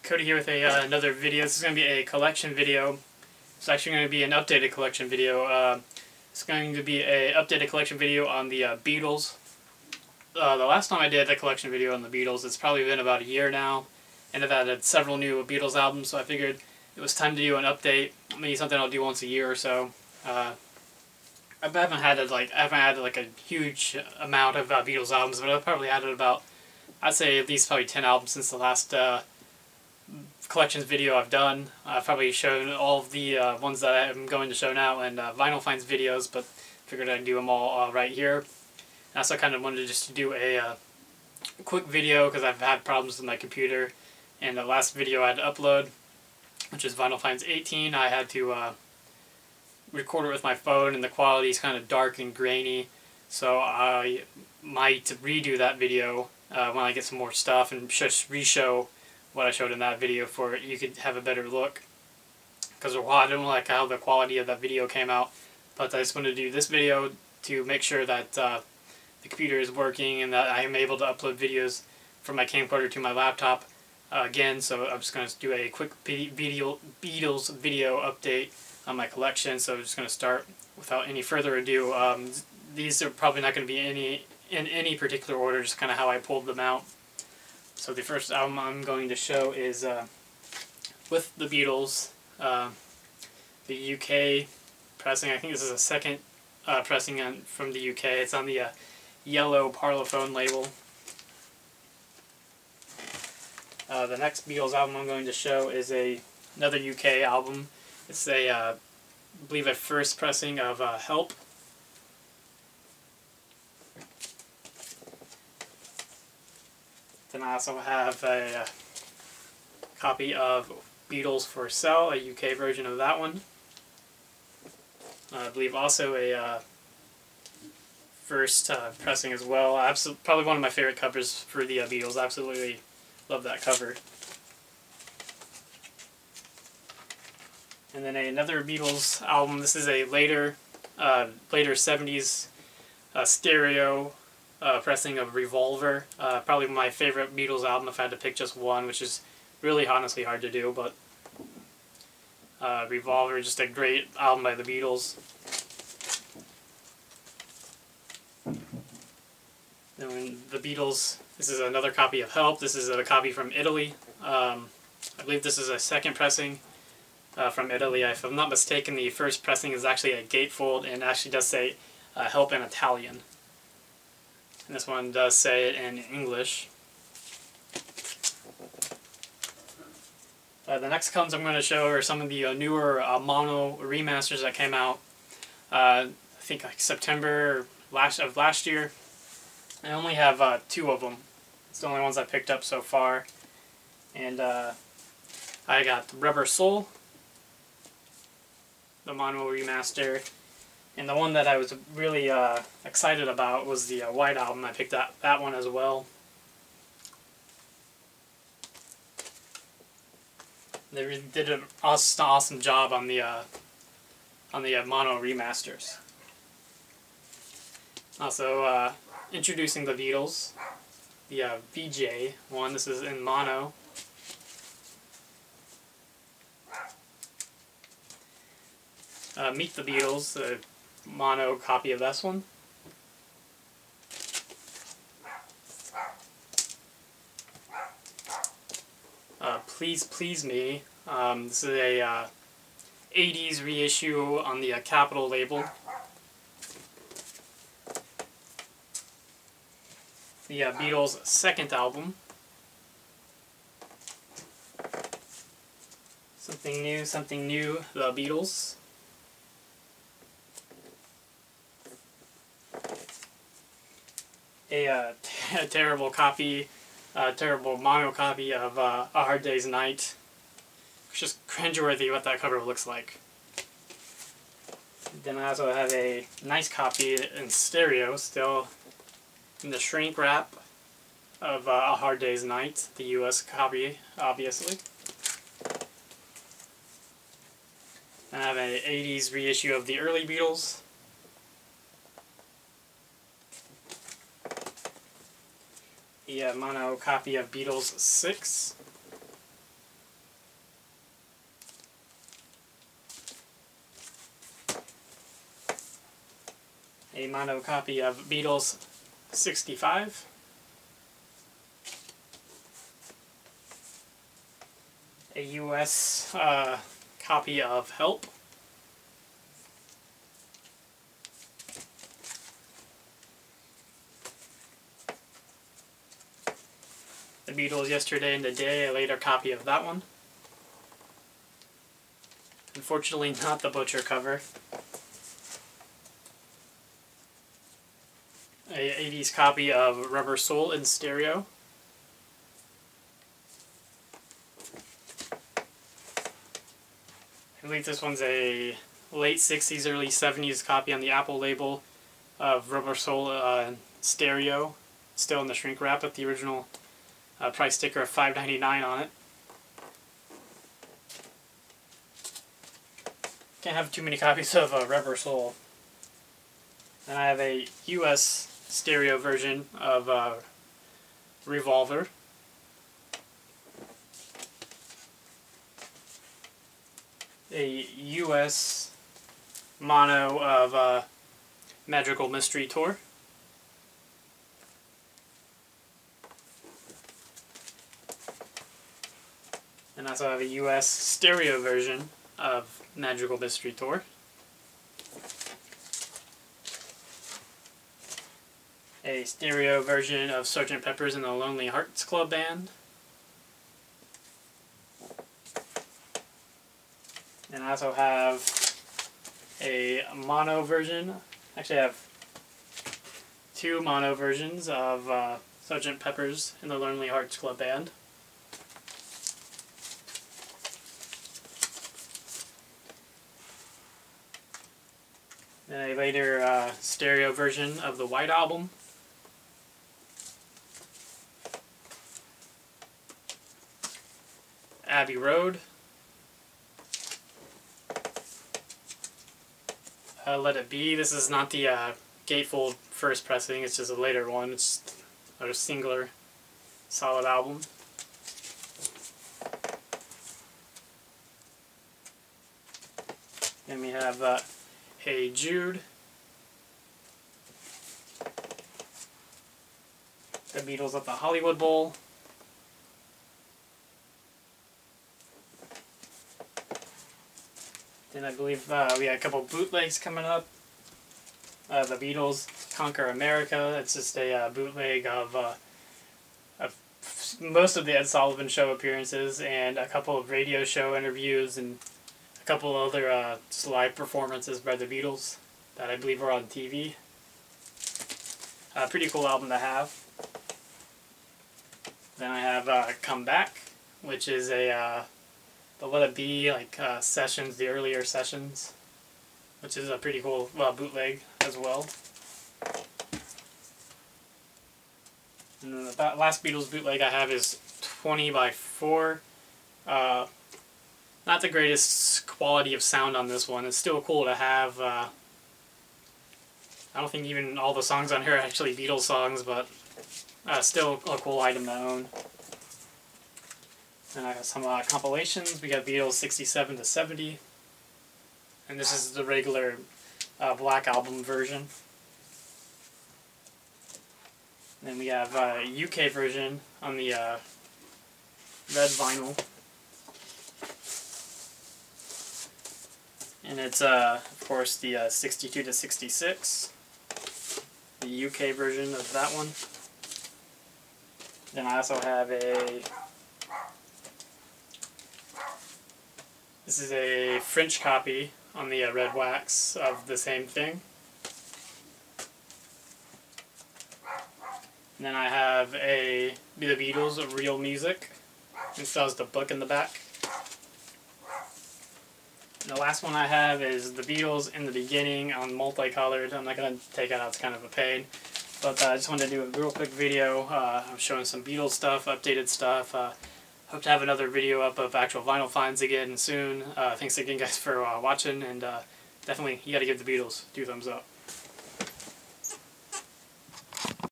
Cody here with another video. This is going to be a collection video. It's actually going to be an updated collection video. It's going to be an updated collection video on the Beatles. The last time I did a collection video on the Beatles, it's probably been about a year now, and I've added several new Beatles albums, so I figured it was time to do an update. Maybe something I'll do once a year or so. I haven't added like a huge amount of Beatles albums, but I've probably added about, I'd say at least probably 10 albums since the last collections video I've done. I've probably shown all of the ones that I'm going to show now and Vinyl Finds videos, but figured I'd do them all right here. I also kind of wanted just to do a quick video because I've had problems with my computer, and the last video I had to upload, which is Vinyl Finds 18, I had to record it with my phone, and the quality is kind of dark and grainy, so I might redo that video when I get some more stuff and just re-show what I showed in that video for you could have a better look. Because I don't like how the quality of that video came out, but I just wanted to do this video to make sure that the computer is working and that I am able to upload videos from my camcorder to my laptop again. So I'm just going to do a quick Beatles video update on my collection. So I'm just going to start without any further ado. These are probably not going to be in any particular order, just kind of how I pulled them out. So the first album I'm going to show is with the Beatles, the UK pressing. I think this is a second pressing from the UK. It's on the yellow Parlophone label. The next Beatles album I'm going to show is another UK album. It's I believe a first pressing of Help. Then I also have a copy of Beatles for Sale, a UK version of that one. I believe also a first pressing as well. Probably one of my favorite covers for the Beatles. Absolutely love that cover. And then another Beatles album. This is a later 70s stereo pressing of Revolver. Probably my favorite Beatles album if I had to pick just one, which is really honestly hard to do, but Revolver, just a great album by the Beatles. Then the Beatles, this is another copy of Help. This is a copy from Italy. I believe this is a second pressing from Italy. If I'm not mistaken, the first pressing is actually a gatefold and actually does say Help in Italian. And this one does say it in English. The next comes I'm going to show are some of the newer mono remasters that came out. I think like September of last year. I only have 2 of them. It's the only ones I picked up so far. And I got Rubber Soul, the mono remaster. And the one that I was really excited about was the White Album. I picked that one as well. They really did an awesome job on the mono remasters. Also, introducing the Beatles, the VJ one. This is in mono. Meet the Beatles, the mono copy of this one. Please Please Me. This is a 80s reissue on the Capitol label. The Beatles' second album. Something new, the Beatles. A terrible copy, terrible mono copy of A Hard Day's Night. It's just cringeworthy what that cover looks like. Then I also have a nice copy in stereo, still in the shrink wrap of A Hard Day's Night, the US copy, obviously. I have an 80s reissue of the early Beatles. the mono copy of Beatles 6. A mono copy of Beatles 65. A US copy of Help. The Beatles Yesterday and Today, a later copy of that one. Unfortunately, not the Butcher cover. A 80s copy of Rubber Soul in stereo. I believe this one's a late 60s, early 70s copy on the Apple label of Rubber Soul stereo. Still in the shrink wrap with the original price sticker of $5.99 on it. Can't have too many copies of Rubber Soul. And I have a US stereo version of Revolver. A US mono of Magical Mystery Tour. And I also have a US stereo version of Magical Mystery Tour. A stereo version of Sgt. Pepper's and the Lonely Hearts Club Band. And I also have a mono version. Actually, I have two mono versions of Sgt. Pepper's and the Lonely Hearts Club Band. And a later stereo version of the White Album. Abbey Road. Let It Be. This is not the gatefold first pressing, it's just a later one. It's a singular solid album. Then we have Hey Jude. The Beatles at the Hollywood Bowl. Then I believe we got a couple bootlegs coming up. The Beatles Conquer America. It's just a bootleg of most of the Ed Sullivan Show appearances and a couple of radio show interviews and a couple other just live performances by the Beatles that I believe are on TV. Pretty cool album to have. Then I have Come Back, which is a the Let It Be sessions, the earlier sessions, which is a pretty cool bootleg as well. And then the last Beatles bootleg I have is 20x4. Not the greatest quality of sound on this one. It's still cool to have. I don't think even all the songs on here are actually Beatles songs, but still a cool item to own. And I got some compilations. We got Beatles 67 to 70. And this is the regular Black Album version. And then we have a UK version on the red vinyl. And it's, of course, the 62 to 66. The UK version of that one. Then I also have this is a French copy on the red wax of the same thing. And then I have the Beatles of Real Music. It still has the book in the back. And the last one I have is the Beatles in the Beginning on multicolored. I'm not going to take it out, it's kind of a pain. But I just wanted to do a real quick video. I'm showing some Beatles stuff, updated stuff. Hope to have another video up of actual vinyl finds again soon. Thanks again guys for watching, and definitely you got to give the Beatles 2 thumbs up.